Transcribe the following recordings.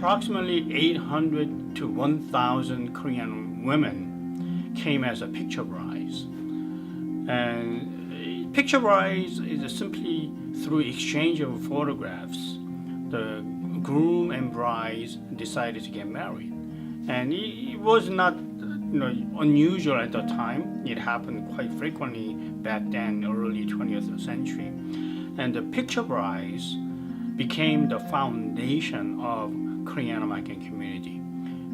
approximately 800 to 1,000 Korean women came as a picture brides. And picture brides is simply through exchange of photographs. The groom and brides decided to get married. And it was not unusual at the time. It happened quite frequently back then, early 20th century. And the picture brides became the foundation of Korean American community.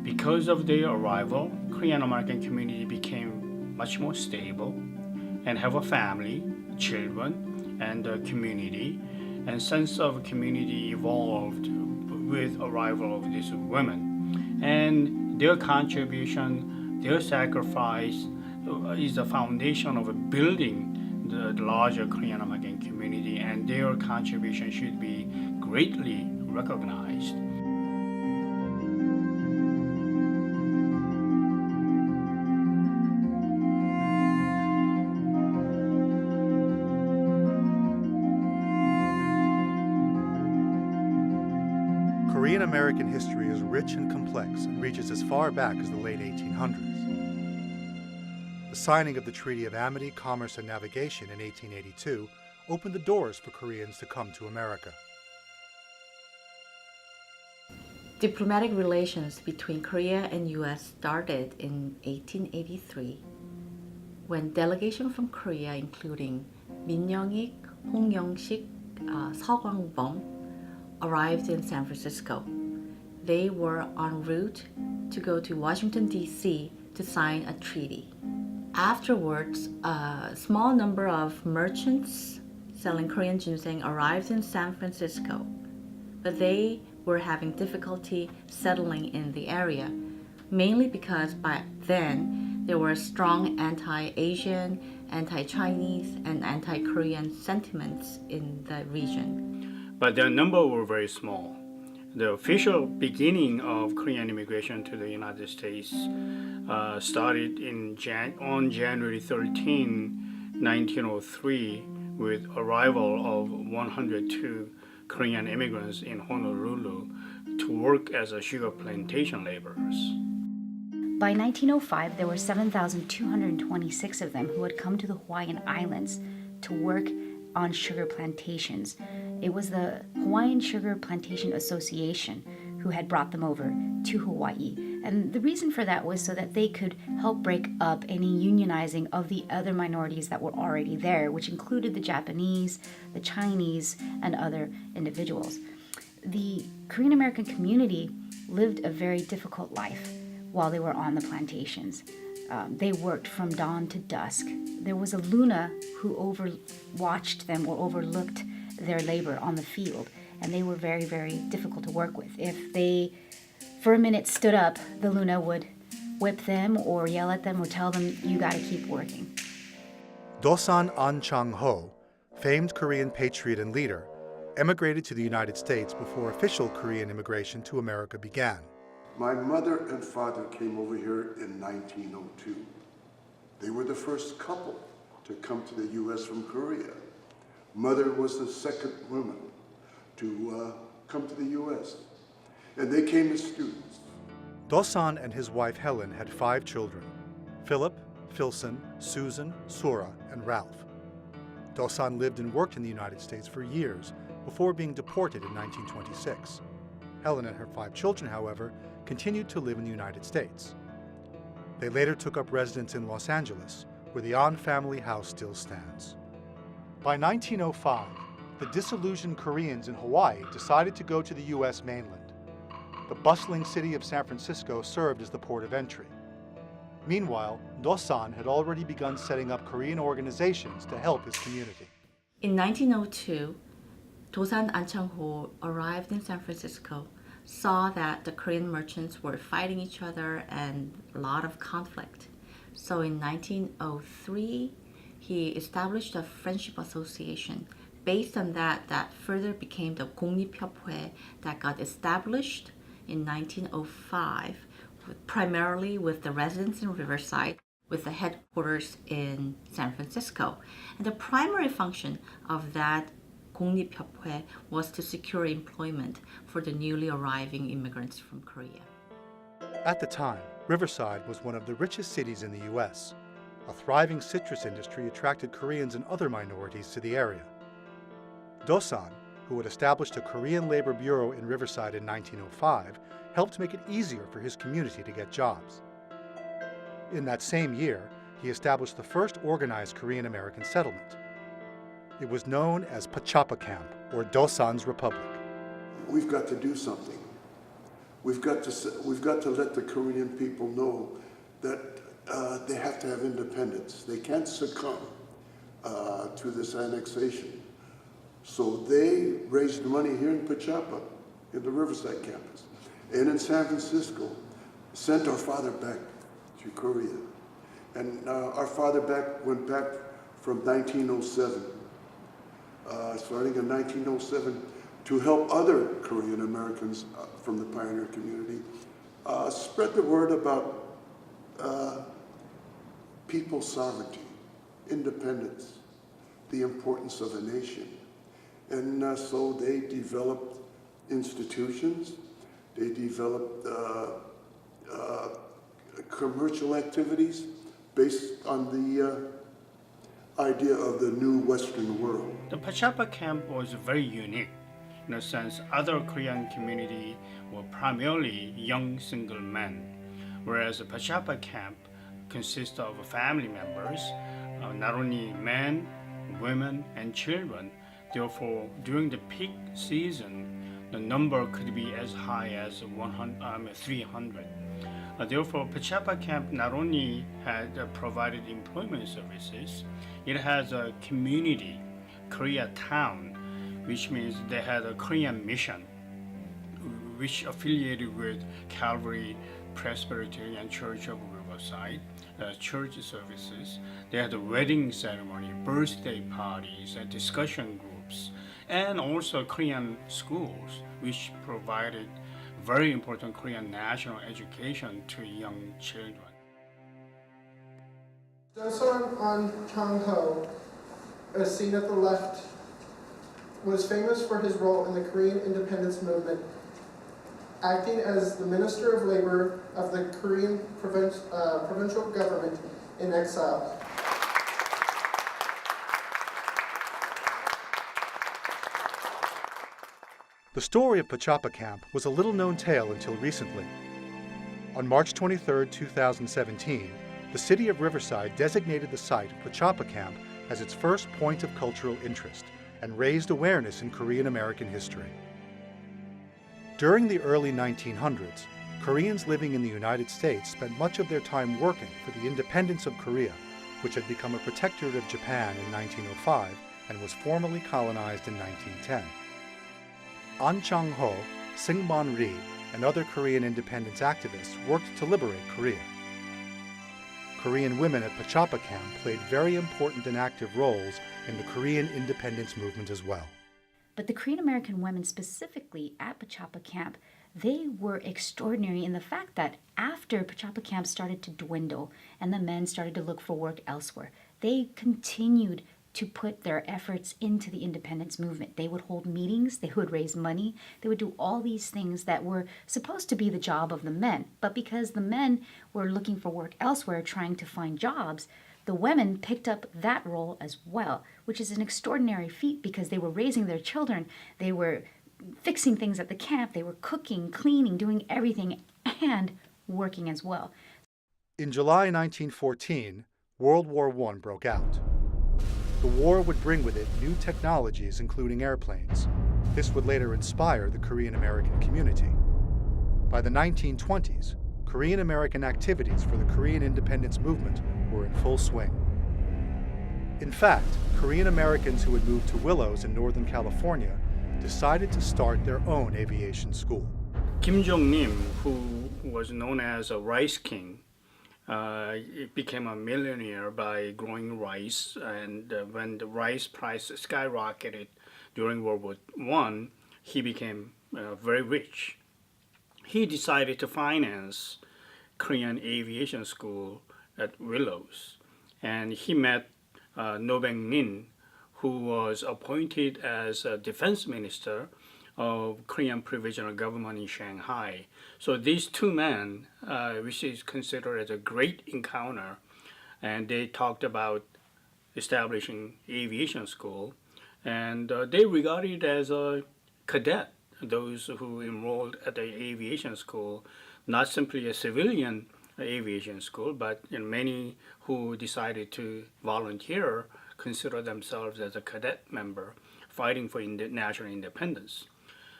Because of their arrival, Korean American community became much more stable and have a family, children, and a community. And sense of community evolved with arrival of these women. And their contribution, their sacrifice is the foundation of building the larger Korean American community, and their contribution should be greatly recognized. Korean American history is rich and complex and reaches as far back as the late 1800s. The signing of the Treaty of Amity, Commerce, and Navigation in 1882 opened the doors for Koreans to come to America. Diplomatic relations between Korea and U.S. started in 1883 when delegation from Korea, including Min Young-ik, Hong Young-sik, Seo Kwang-bom, arrived in San Francisco. They were en route to go to Washington, D.C. to sign a treaty. Afterwards, a small number of merchants selling Korean ginseng arrived in San Francisco, but they were having difficulty settling in the area, mainly because by then there were strong anti-Asian, anti-Chinese, and anti-Korean sentiments in the region. But their number were very small. The official beginning of Korean immigration to the United States started on January 13, 1903, with arrival of 102 Korean immigrants in Honolulu to work as sugar plantation laborers. By 1905, there were 7,226 of them who had come to the Hawaiian Islands to work on sugar plantations. It was the Hawaiian Sugar Plantation Association who had brought them over to Hawaii. And the reason for that was so that they could help break up any unionizing of the other minorities that were already there, which included the Japanese, the Chinese, and other individuals. The Korean American community lived a very difficult life while they were on the plantations. They worked from dawn to dusk. There was a Luna who overwatched them or overlooked their labor on the field, and they were very, very difficult to work with. If they, for a minute, stood up, the Luna would whip them or yell at them or tell them, you gotta keep working. Dosan An Chang-ho, famed Korean patriot and leader, emigrated to the United States before official Korean immigration to America began. My mother and father came over here in 1902. They were the first couple to come to the U.S. from Korea. Mother was the second woman to come to the U.S. And they came as students. Dosan and his wife Helen had 5 children: Philip, Philson, Susan, Sora, and Ralph. Dosan lived and worked in the United States for years before being deported in 1926. Helen and her 5 children, however, continued to live in the United States. They later took up residence in Los Angeles, where the An family house still stands. By 1905, the disillusioned Koreans in Hawaii decided to go to the U.S. mainland. The bustling city of San Francisco served as the port of entry. Meanwhile, Dosan had already begun setting up Korean organizations to help his community. In 1902, Dosan An Chang-ho arrived in San Francisco, saw that the Korean merchants were fighting each other and a lot of conflict. So in 1903, he established a friendship association. Based on that, that further became the 국립협회 that got established in 1905, primarily with the residents in Riverside, with the headquarters in San Francisco. And the primary function of that 공립협회 was to secure employment for the newly arriving immigrants from Korea. At the time, Riverside was one of the richest cities in the U.S. A thriving citrus industry attracted Koreans and other minorities to the area. Dosan, who had established a Korean labor bureau in Riverside in 1905, helped make it easier for his community to get jobs. In that same year, he established the first organized Korean American settlement. It was known as Pachapa Camp, or Dosan's Republic. We've got to do something. We've got to let the Korean people know that they have to have independence. They can't succumb to this annexation. So they raised money here in Pachapa, in the Riverside campus, and in San Francisco, sent our father back to Korea. And our father went back from 1907, starting in 1907, to help other Korean Americans from the pioneer community spread the word about people's sovereignty, independence, the importance of a nation. And so they developed institutions, they developed commercial activities based on the idea of the new Western world. The Pachapa camp was very unique in the sense other Korean community were primarily young single men, whereas the Pachapa camp consists of family members, not only men, women, and children. Therefore, during the peak season, the number could be as high as 300. Therefore, Pachapa camp not only had provided employment services, it has a community, Korea town, which means they had a Korean mission, which affiliated with Calvary Presbyterian Church of Riverside, church services. They had a wedding ceremony, birthday parties, and discussion groups, and also Korean schools, which provided very important Korean national education to young children. Dosan on Chang-ho, as seen at the left, was famous for his role in the Korean independence movement, acting as the Minister of Labor of the Korean provincial government in exile. The story of Pachapa Camp was a little-known tale until recently. On March 23, 2017, the city of Riverside designated the site of Pachapa Camp as its first point of cultural interest and raised awareness in Korean American history. During the early 1900s, Koreans living in the United States spent much of their time working for the independence of Korea, which had become a protectorate of Japan in 1905 and was formally colonized in 1910. An Chang-ho, Syngman Ri, and other Korean independence activists worked to liberate Korea. Korean women at Pachapa Camp played very important and active roles in the Korean independence movement as well. But the Korean American women specifically at Pachapa Camp, they were extraordinary in the fact that after Pachapa Camp started to dwindle and the men started to look for work elsewhere, they continued to put their efforts into the independence movement. They would hold meetings, they would raise money, they would do all these things that were supposed to be the job of the men. But because the men were looking for work elsewhere, trying to find jobs, the women picked up that role as well, which is an extraordinary feat because they were raising their children, they were fixing things at the camp, they were cooking, cleaning, doing everything, and working as well. In July 1914, World War I broke out. The war would bring with it new technologies, including airplanes. This would later inspire the Korean American community. By the 1920s, Korean American activities for the Korean independence movement were in full swing. In fact, Korean Americans who had moved to Willows in Northern California decided to start their own aviation school. Kim Jong-nim, who was known as a rice king, became a millionaire by growing rice, and when the rice price skyrocketed during World War I, he became very rich. He decided to finance Korean aviation school at Willows, and he met No Beng-min, who was appointed as a defense minister of Korean Provisional Government in Shanghai. So these two men, which is considered as a great encounter, and they talked about establishing aviation school, and they regarded as a cadet those who enrolled at the aviation school, not simply a civilian aviation school, but many who decided to volunteer consider themselves as a cadet member fighting for national independence.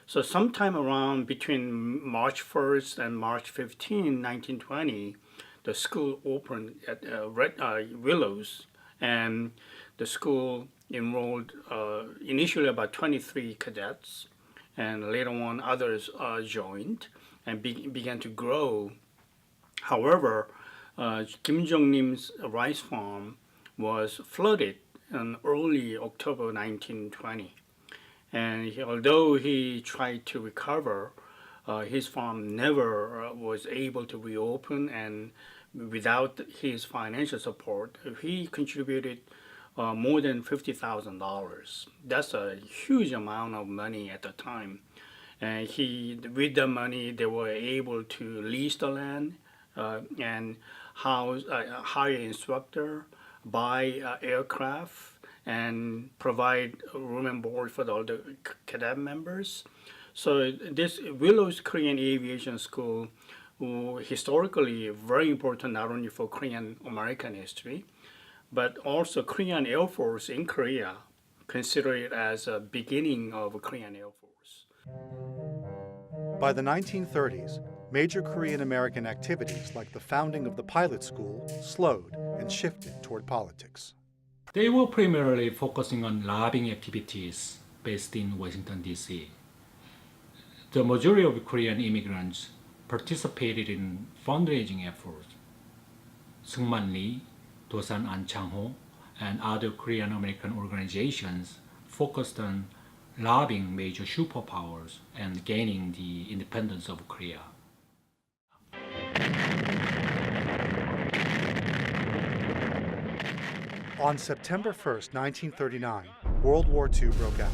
So sometime around between March 1st and March 15, 1920, the school opened at Willows, and the school enrolled initially about 23 cadets, and later on others joined and began to grow. However, Kim Jong-nim's rice farm was flooded in early October 1920. And although he tried to recover, his farm never was able to reopen, and without his financial support, he contributed more than $50,000. That's a huge amount of money at the time. And with the money, they were able to lease the land and hire instructor, buy aircraft, and provide room and board for all the cadet members. So this Willows Korean Aviation School, historically very important not only for Korean American history, but also Korean Air Force in Korea consider it as a beginning of Korean Air Force. By the 1930s, major Korean American activities like the founding of the pilot school slowed and shifted toward politics. They were primarily focusing on lobbying activities based in Washington, D.C. The majority of Korean immigrants participated in fundraising efforts. Seungman Lee, Dosan An Chang-ho, and other Korean American organizations focused on lobbying major superpowers and gaining the independence of Korea. On September 1st, 1939, World War II broke out.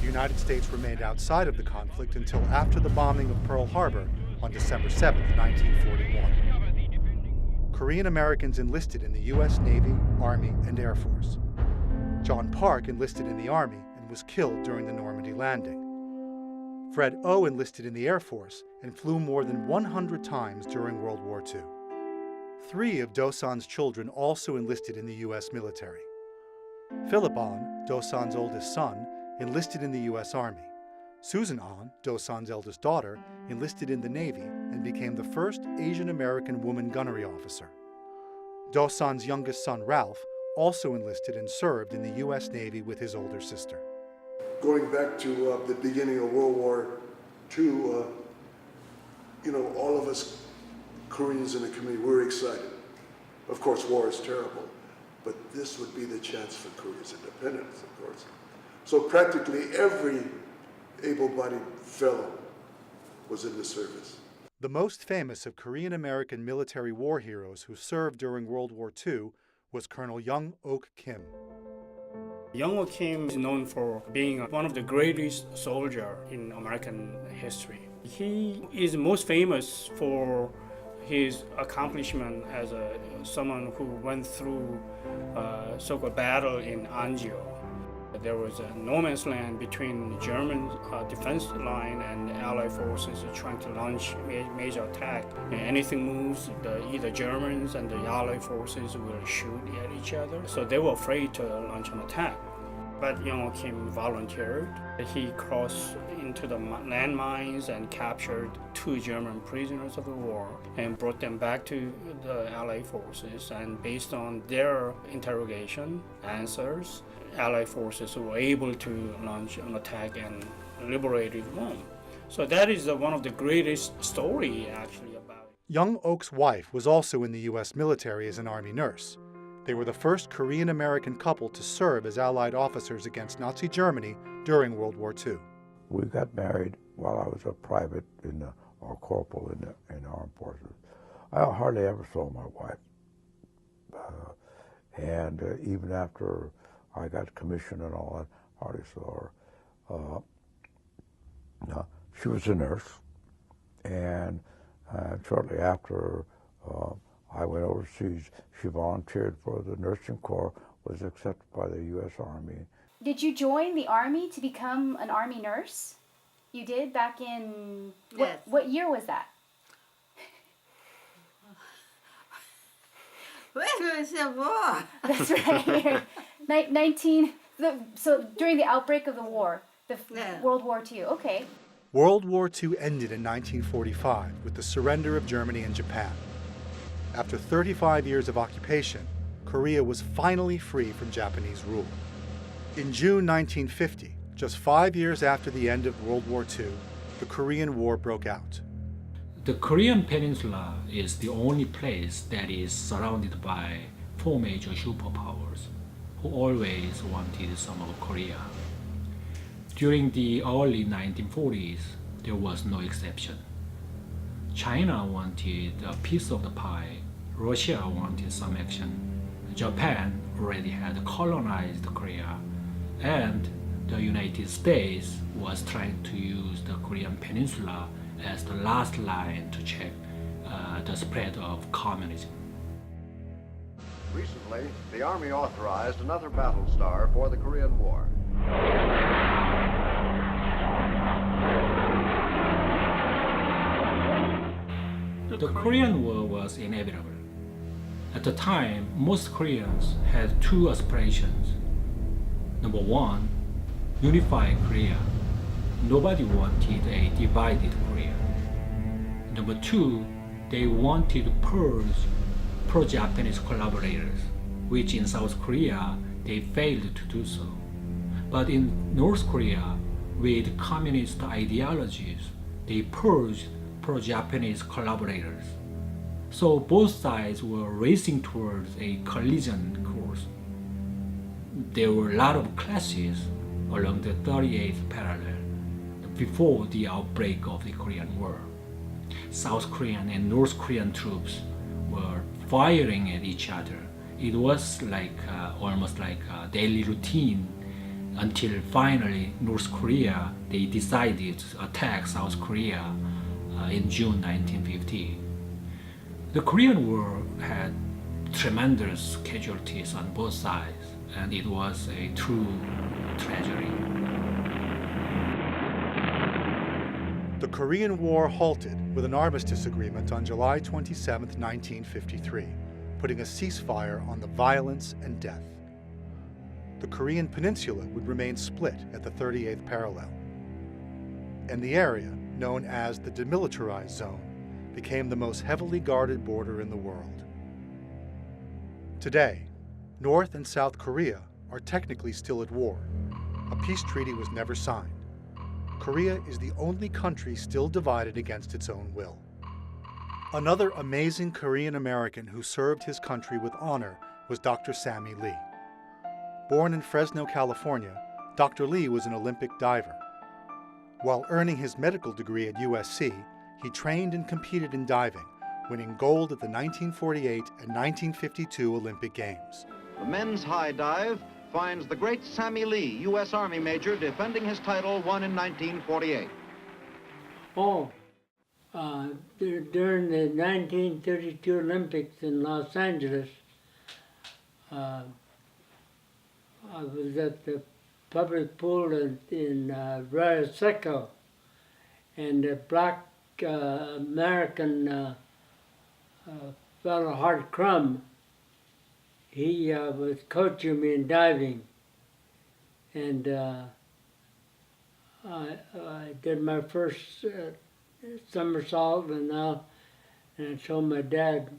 The United States remained outside of the conflict until after the bombing of Pearl Harbor on December 7, 1941. Korean Americans enlisted in the U.S. Navy, Army, and Air Force. John Park enlisted in the Army and was killed during the Normandy landing. Fred O. enlisted in the Air Force and flew more than 100 times during World War II. 3 of Do-san's children also enlisted in the U.S. military. Philip An, Do-san's oldest son, enlisted in the U.S. Army. Susan An, Do-san's eldest daughter, enlisted in the Navy and became the first Asian American woman gunnery officer. Do-san's youngest son, Ralph, also enlisted and served in the U.S. Navy with his older sister. Going back to the beginning of World War II, all of us Koreans in the community were excited. Of course, war is terrible, but this would be the chance for Korea's independence, of course. So practically every able-bodied fellow was in the service. The most famous of Korean American military war heroes who served during World War II was Colonel Young Ok Kim. Young Ok Kim is known for being one of the greatest soldiers in American history. He is most famous for his accomplishment as someone who went through so-called battle in Anzio. There was a no man's land between the German defense line and the Allied forces trying to launch major attack. And anything moves, either Germans and the Allied forces will shoot at each other. So they were afraid to launch an attack. But Young Ok Kim volunteered. He crossed into the landmines and captured 2 German prisoners of the war and brought them back to the Allied forces. And based on their interrogation answers, Allied forces were able to launch an attack and liberated Rome. So that is one of the greatest story actually about it. Young Ok's wife was also in the U.S. military as an Army nurse. They were the first Korean-American couple to serve as Allied officers against Nazi Germany during World War II. We got married while I was a private or corporal in the armed forces. I hardly ever saw my wife. And even after I got commission and all that. Hardly saw her. She was a nurse, and shortly after I went overseas, she volunteered for the nursing corps, was accepted by the U.S. Army. Did you join the Army to become an Army nurse? You did back in... Yes. What year was that? When was the war? That's right. So during the outbreak of the war, Yeah. World War II. Okay. World War II ended in 1945 with the surrender of Germany and Japan. After 35 years of occupation, Korea was finally free from Japanese rule. In June 1950, just 5 years after the end of World War II, the Korean War broke out. The Korean Peninsula is the only place that is surrounded by four major superpowers who always wanted some of Korea. During the early 1940s, there was no exception. China wanted a piece of the pie, Russia wanted some action, Japan already had colonized Korea, and the United States was trying to use the Korean Peninsula as the last line to check the spread of communism. Recently, the Army authorized another battle star for the Korean War. The Korean War was inevitable. At the time, most Koreans had two aspirations. Number one, unify Korea. Nobody wanted a divided Korea. Number two, they wanted to purge pro-Japanese collaborators, which in South Korea, they failed to do so. But in North Korea, with communist ideologies, they purged pro-Japanese collaborators. So both sides were racing towards a collision course. There were a lot of clashes along the 38th parallel before the outbreak of the Korean War. South Korean and North Korean troops were firing at each other. It was like almost like a daily routine until finally North Korea, they decided to attack South Korea in June 1950. The Korean War had tremendous casualties on both sides, and it was a true tragedy. The Korean War halted with an armistice agreement on July 27, 1953, putting a ceasefire on the violence and death. The Korean peninsula would remain split at the 38th parallel, and the area, known as the demilitarized zone, became the most heavily guarded border in the world. Today, North and South Korea are technically still at war. A peace treaty was never signed. Korea is the only country still divided against its own will. Another amazing Korean American who served his country with honor was Dr. Sammy Lee. Born in Fresno, California, Dr. Lee was an Olympic diver. While earning his medical degree at USC, he trained and competed in diving, winning gold at the 1948 and 1952 Olympic Games. The men's high dive finds the great Sammy Lee, U.S. Army Major, defending his title won in 1948. During the 1932 Olympics in Los Angeles, I was at the public pool in Rio Seco, and a black American fellow, Hart Crum, he was coaching me in diving, and I did my first somersault, and I told my dad,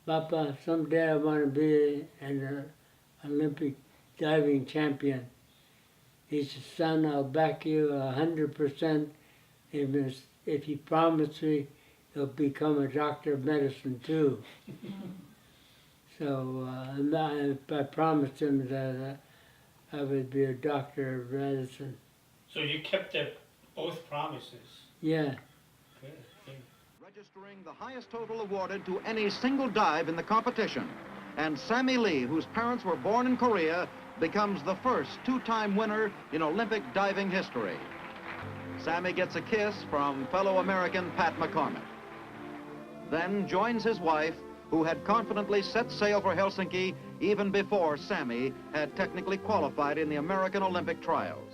"Papa, someday I want to be an Olympic diving champion." He said, "Son, I'll back you 100% if you promise me you'll become a doctor of medicine too." So I promised him that I would be a doctor of medicine. So you kept both promises. Yeah. Good, good. Registering the highest total awarded to any single dive in the competition. And Sammy Lee, whose parents were born in Korea, becomes the first two-time winner in Olympic diving history. Sammy gets a kiss from fellow American Pat McCormick. Then joins his wife, who had confidently set sail for Helsinki even before Sammy had technically qualified in the American Olympic trials.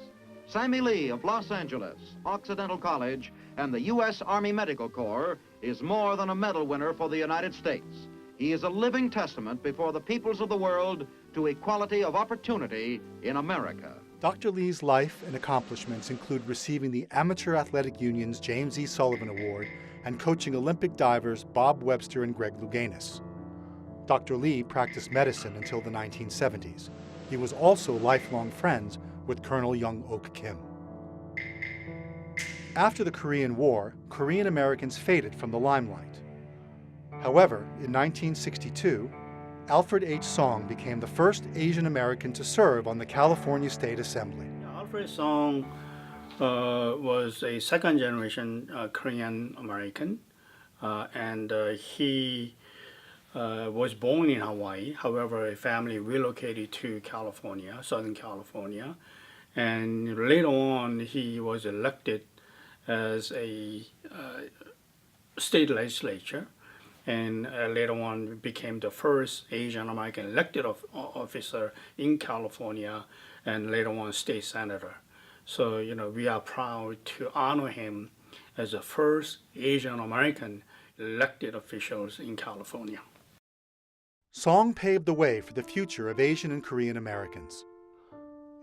Sammy Lee of Los Angeles, Occidental College, and the U.S. Army Medical Corps is more than a medal winner for the United States. He is a living testament before the peoples of the world to equality of opportunity in America. Dr. Lee's life and accomplishments include receiving the Amateur Athletic Union's James E. Sullivan Award and coaching Olympic divers Bob Webster and Greg Louganis. Dr. Lee practiced medicine until the 1970s. He was also lifelong friends with Colonel Young Ok Kim. After the Korean War, Korean Americans faded from the limelight. However, in 1962, Alfred H. Song became the first Asian American to serve on the California State Assembly. Alfred Song was a second generation Korean American, and he was born in Hawaii. However, a family relocated to California, Southern California, and later on he was elected as a state legislature, and later on became the first Asian American elected officer in California, and later on state senator. So, we are proud to honor him as the first Asian American elected officials in California. Song paved the way for the future of Asian and Korean Americans.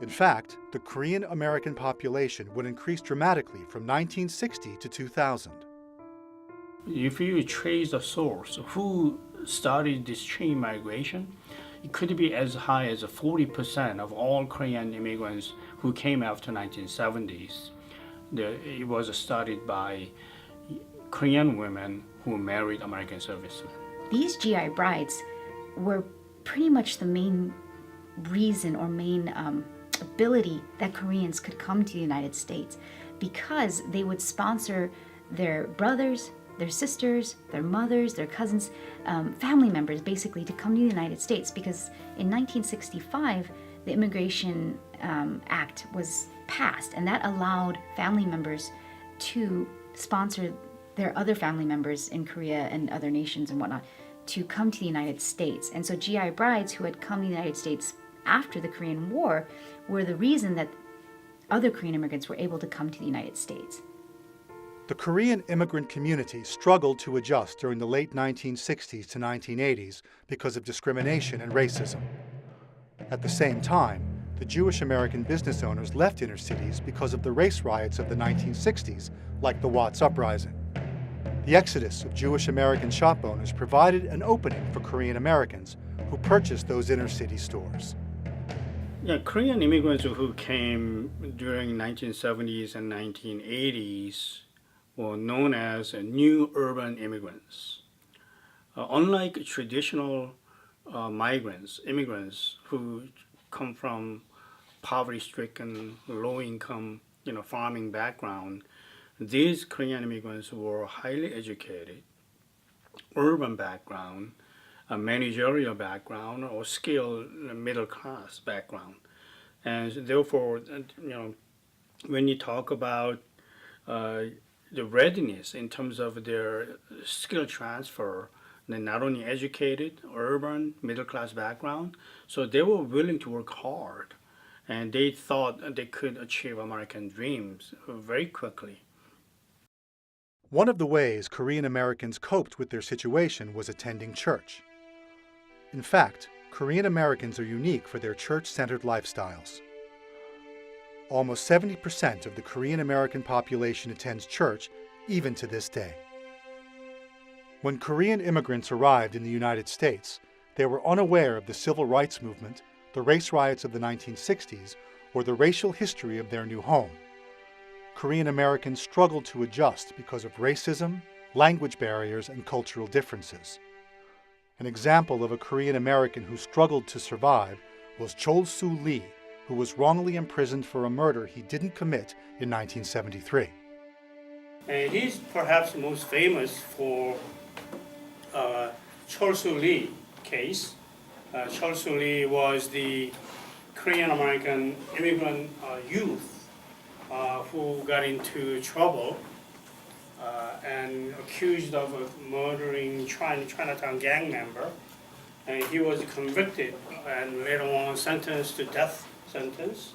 In fact, the Korean American population would increase dramatically from 1960 to 2000. If you trace the source, who started this chain migration, it could be as high as 40% of all Korean immigrants who came after 1970s. It was started by Korean women who married American servicemen. These GI brides were pretty much the main reason or main ability that Koreans could come to the United States, because they would sponsor their brothers, their sisters, their mothers, their cousins, family members basically to come to the United States, because in 1965 the Immigration Act was passed, and that allowed family members to sponsor their other family members in Korea and other nations and whatnot to come to the United States. And so GI brides who had come to the United States after the Korean War were the reason that other Korean immigrants were able to come to the United States. The Korean immigrant community struggled to adjust during the late 1960s to 1980s because of discrimination and racism. At the same time, the Jewish American business owners left inner cities because of the race riots of the 1960s, like the Watts Uprising. The exodus of Jewish American shop owners provided an opening for Korean Americans who purchased those inner city stores. Yeah, Korean immigrants who came during 1970s and 1980s were known as new urban immigrants. Unlike traditional immigrants who come from poverty-stricken, low-income, farming background, these Korean immigrants were highly educated, urban background, a managerial background, or skilled middle-class background. And therefore, when you talk about the readiness in terms of their skill transfer, they're not only educated, urban, middle-class background, so they were willing to work hard, and they thought they could achieve American dreams very quickly. One of the ways Korean Americans coped with their situation was attending church. In fact, Korean Americans are unique for their church-centered lifestyles. Almost 70% of the Korean American population attends church, even to this day. When Korean immigrants arrived in the United States, they were unaware of the civil rights movement, the race riots of the 1960s, or the racial history of their new home. Korean Americans struggled to adjust because of racism, language barriers, and cultural differences. An example of a Korean American who struggled to survive was Chol-Soo Lee, who was wrongly imprisoned for a murder he didn't commit in 1973. And he's perhaps most famous for Chol-Soo Lee case. Chol-Soo Lee was the Korean American immigrant youth who got into trouble and accused of murdering Chinatown gang member. And he was convicted and later on sentenced to death sentence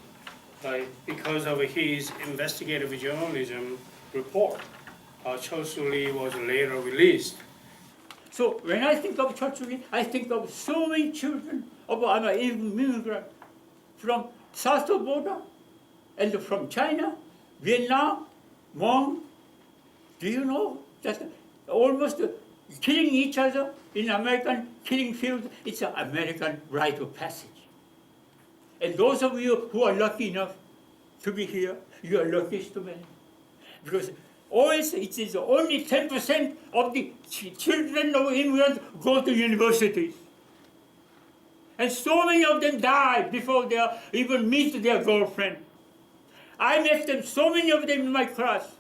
because of his investigative journalism report. Cho Soo-lee was later released. So when I think of Cho Soo-lee, I think of so many children of immigrants from south of border and from China, Vietnam, Hmong. Do you know that almost killing each other in American killing fields, it's an American rite of passage. And those of you who are lucky enough to be here, you are luckiest of many. Because always it is only 10% of the children of immigrants go to universities. And so many of them die before they even meet their girlfriend. I met them, so many of them in my class.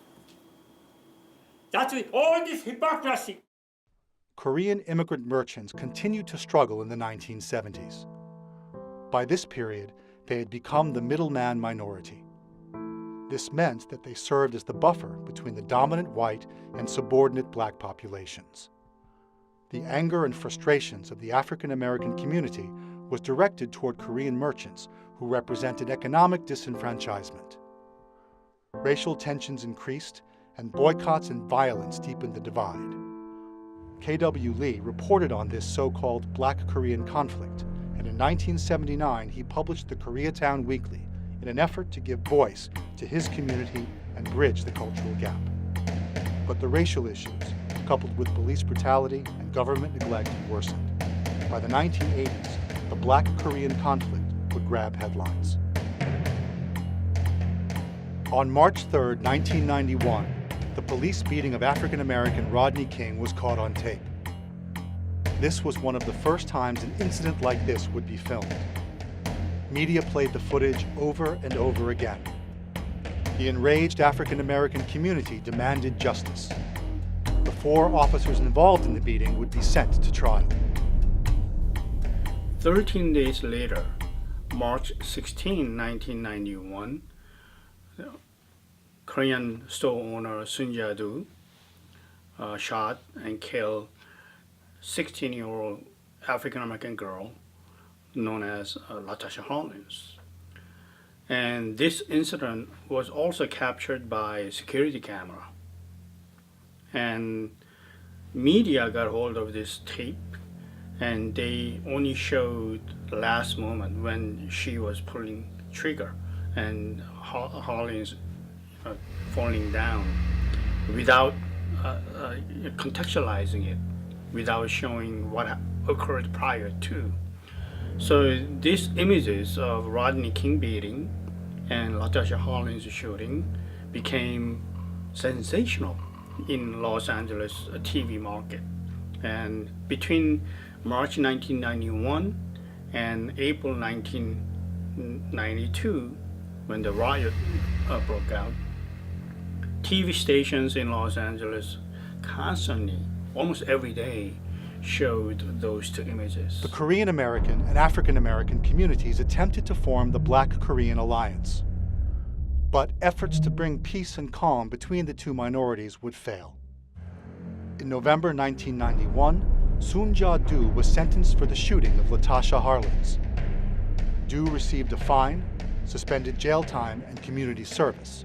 That's with all this hypocrisy. Korean immigrant merchants continued to struggle in the 1970s. By this period, they had become the middleman minority. This meant that they served as the buffer between the dominant white and subordinate black populations. The anger and frustrations of the African American community was directed toward Korean merchants who represented economic disenfranchisement. Racial tensions increased, and boycotts and violence deepened the divide. K.W. Lee reported on this so-called Black Korean conflict, and in 1979 he published the Koreatown Weekly in an effort to give voice to his community and bridge the cultural gap. But the racial issues, coupled with police brutality and government neglect, worsened. By the 1980s, the Black Korean conflict would grab headlines. On March 3, 1991, the police beating of African-American Rodney King was caught on tape. This was one of the first times an incident like this would be filmed. Media played the footage over and over again. The enraged African-American community demanded justice. The 4 officers involved in the beating would be sent to trial. 13 days later, March 16, 1991, Korean store owner Sun Ja-do shot and killed 16-year-old African-American girl known as Latasha Hollins. And this incident was also captured by security camera. And media got hold of this tape, and they only showed the last moment when she was pulling trigger and Hollins falling down without contextualizing it, without showing what occurred prior to. So these images of Rodney King beating and Latasha Hollins shooting became sensational in Los Angeles TV market. And between March 1991 and April 1992, when the riot broke out, TV stations in Los Angeles constantly, almost every day, showed those 2 images. The Korean American and African American communities attempted to form the Black Korean Alliance. But efforts to bring peace and calm between the 2 minorities would fail. In November 1991, Sun Ja-do was sentenced for the shooting of Latasha Hollins. Do received a fine, suspended jail time, and community service.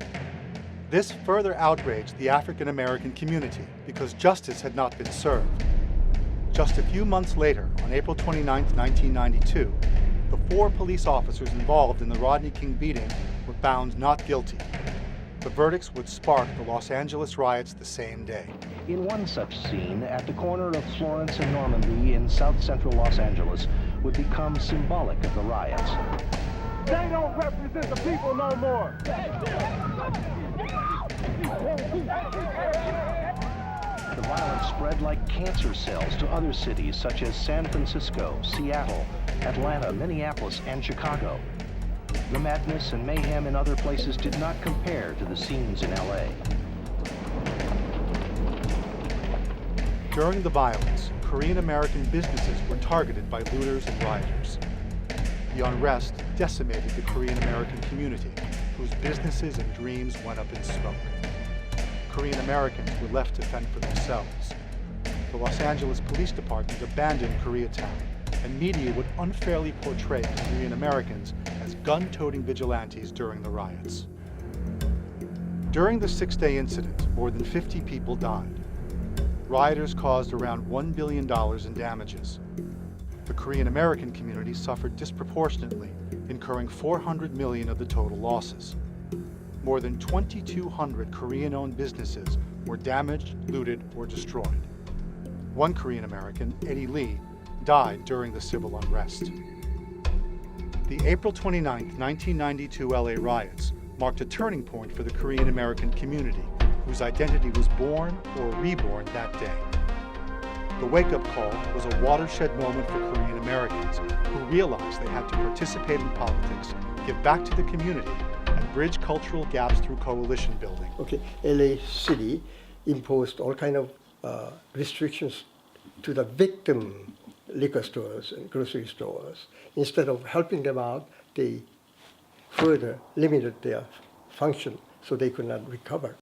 This further outraged the African American community because justice had not been served. Just a few months later, on April 29, 1992, the 4 police officers involved in the Rodney King beating were found not guilty. The verdicts would spark the Los Angeles riots the same day. In one such scene, at the corner of Florence and Normandy in south central Los Angeles, would become symbolic of the riots. They don't represent the people no more. The violence spread like cancer cells to other cities such as San Francisco, Seattle, Atlanta, Minneapolis, and Chicago. The madness and mayhem in other places did not compare to the scenes in LA. During the violence, Korean American businesses were targeted by looters and rioters. The unrest decimated the Korean American community, whose businesses and dreams went up in smoke. Korean Americans were left to fend for themselves. The Los Angeles Police Department abandoned Koreatown, and media would unfairly portray Korean Americans as gun-toting vigilantes during the riots. During the six-day incident, more than 50 people died. Rioters caused around $1 billion in damages. The Korean American community suffered disproportionately, incurring $400 million of the total losses. More than 2,200 Korean-owned businesses were damaged, looted, or destroyed. One Korean American, Eddie Lee, died during the civil unrest. The April 29, 1992 LA riots marked a turning point for the Korean American community, whose identity was born or reborn that day. The wake-up call was a watershed moment for Korean Americans who realized they had to participate in politics, give back to the community, and bridge cultural gaps through coalition building. Okay, LA City imposed all kind of restrictions to the victim liquor stores and grocery stores. Instead of helping them out, they further limited their function so they could not recover.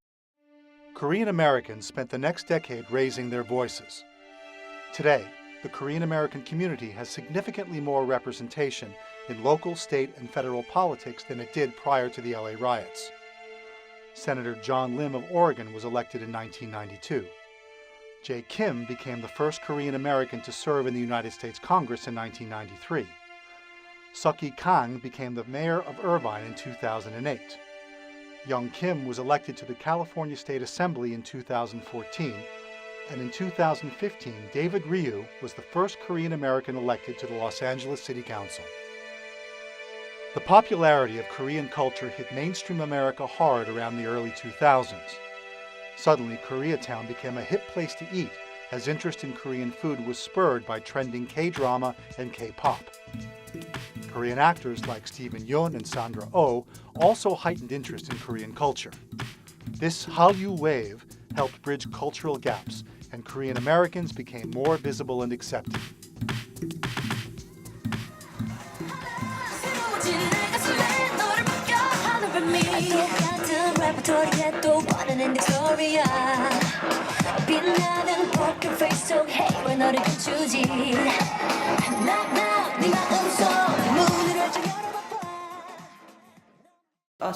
Korean Americans spent the next decade raising their voices. Today, the Korean American community has significantly more representation in local, state, and federal politics than it did prior to the LA riots. Senator John Lim of Oregon was elected in 1992. Jae Kim became the first Korean American to serve in the United States Congress in 1993. Suk-hee Kang became the mayor of Irvine in 2008. Young Kim was elected to the California State Assembly in 2014, and in 2015, David Ryu was the first Korean American elected to the Los Angeles City Council. The popularity of Korean culture hit mainstream America hard around the early 2000s. Suddenly, Koreatown became a hip place to eat, as interest in Korean food was spurred by trending K-drama and K-pop. Korean actors like Steven Yeun and Sandra Oh also heightened interest in Korean culture. This Hallyu wave helped bridge cultural gaps, and Korean Americans became more visible and accepted.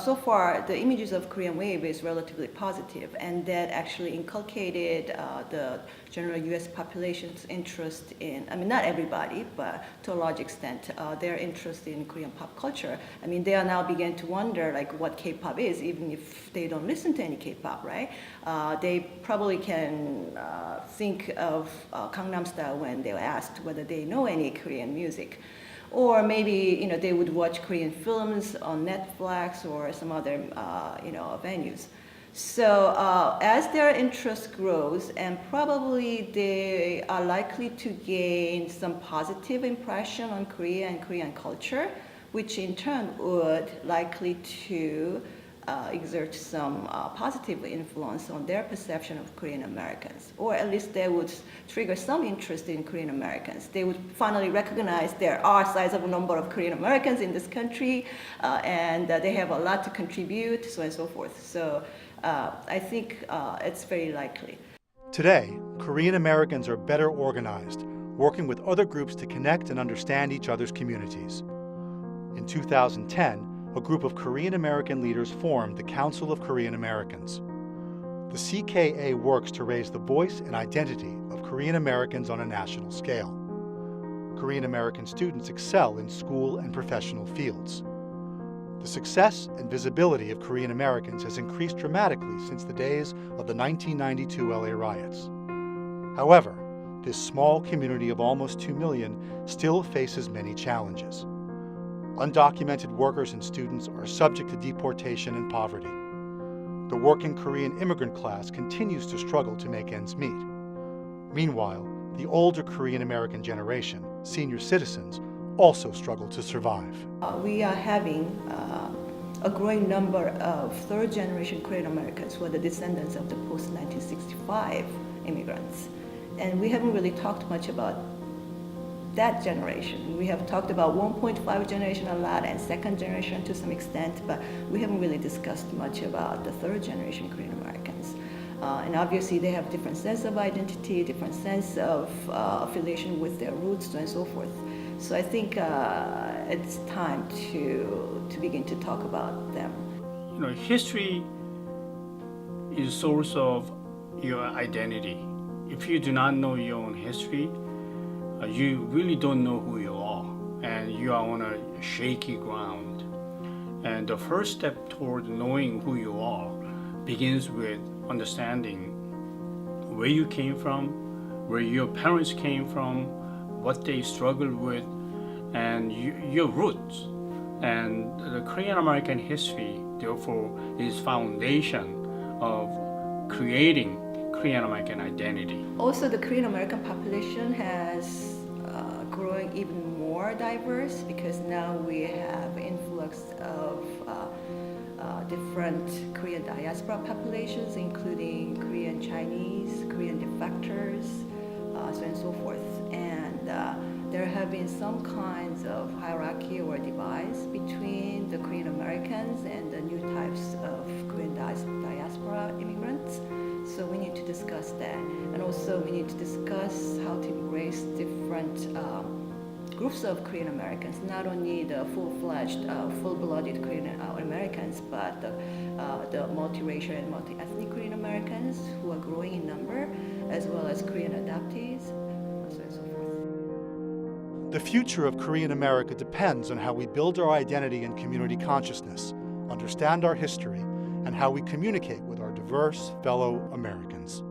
So far, the images of Korean Wave is relatively positive, and that actually inculcated the general U.S. population's interest in, I mean, not everybody, but to a large extent, their interest in Korean pop culture. I mean, they are now beginning to wonder, like, what K-pop is, even if they don't listen to any K-pop, right? They probably can think of Gangnam Style when they're asked whether they know any Korean music. Or maybe they would watch Korean films on Netflix or some other venues. So as their interest grows, and probably they are likely to gain some positive impression on Korea and Korean culture, which in turn would likely to exert some positive influence on their perception of Korean Americans, or at least they would trigger some interest in Korean Americans. They would finally recognize there are a sizable number of Korean Americans in this country, and they have a lot to contribute, so on and so forth. So I think it's very likely. Today, Korean Americans are better organized, working with other groups to connect and understand each other's communities. In 2010, a group of Korean American leaders formed the Council of Korean Americans. The CKA works to raise the voice and identity of Korean Americans on a national scale. Korean American students excel in school and professional fields. The success and visibility of Korean Americans has increased dramatically since the days of the 1992 LA riots. However, this small community of almost 2 million still faces many challenges. Undocumented workers and students are subject to deportation and poverty. The working Korean immigrant class continues to struggle to make ends meet. Meanwhile, the older Korean American generation, senior citizens, also struggle to survive. We are having a growing number of third-generation Korean Americans who are the descendants of the post-1965 immigrants. And we haven't really talked much about that generation. We have talked about 1.5 generation a lot and second generation to some extent, but we haven't really discussed much about the third generation Korean Americans. And obviously they have different sense of identity, different sense of affiliation with their roots and so forth. So I think it's time to begin to talk about them. You know, history is a source of your identity. If you do not know your own history, you really don't know who you are, and you are on a shaky ground. And the first step toward knowing who you are begins with understanding where you came from, where your parents came from, what they struggled with, and your roots. And the Korean American history, therefore, is foundation of creating Korean American identity. Also, the Korean American population has growing even more diverse because now we have influx of different Korean diaspora populations, including Korean Chinese, Korean defectors, so and so forth. And there have been some kinds of hierarchy or divides between the Korean Americans and the new types of Korean diaspora immigrants. So we need to discuss that. And also we need to discuss how to embrace different groups of Korean Americans, not only the full-fledged, full-blooded Korean Americans, but the multiracial and multi-ethnic Korean Americans who are growing in number, as well as Korean adoptees, so and so forth. The future of Korean America depends on how we build our identity and community consciousness, understand our history, and how we communicate with our diverse fellow Americans.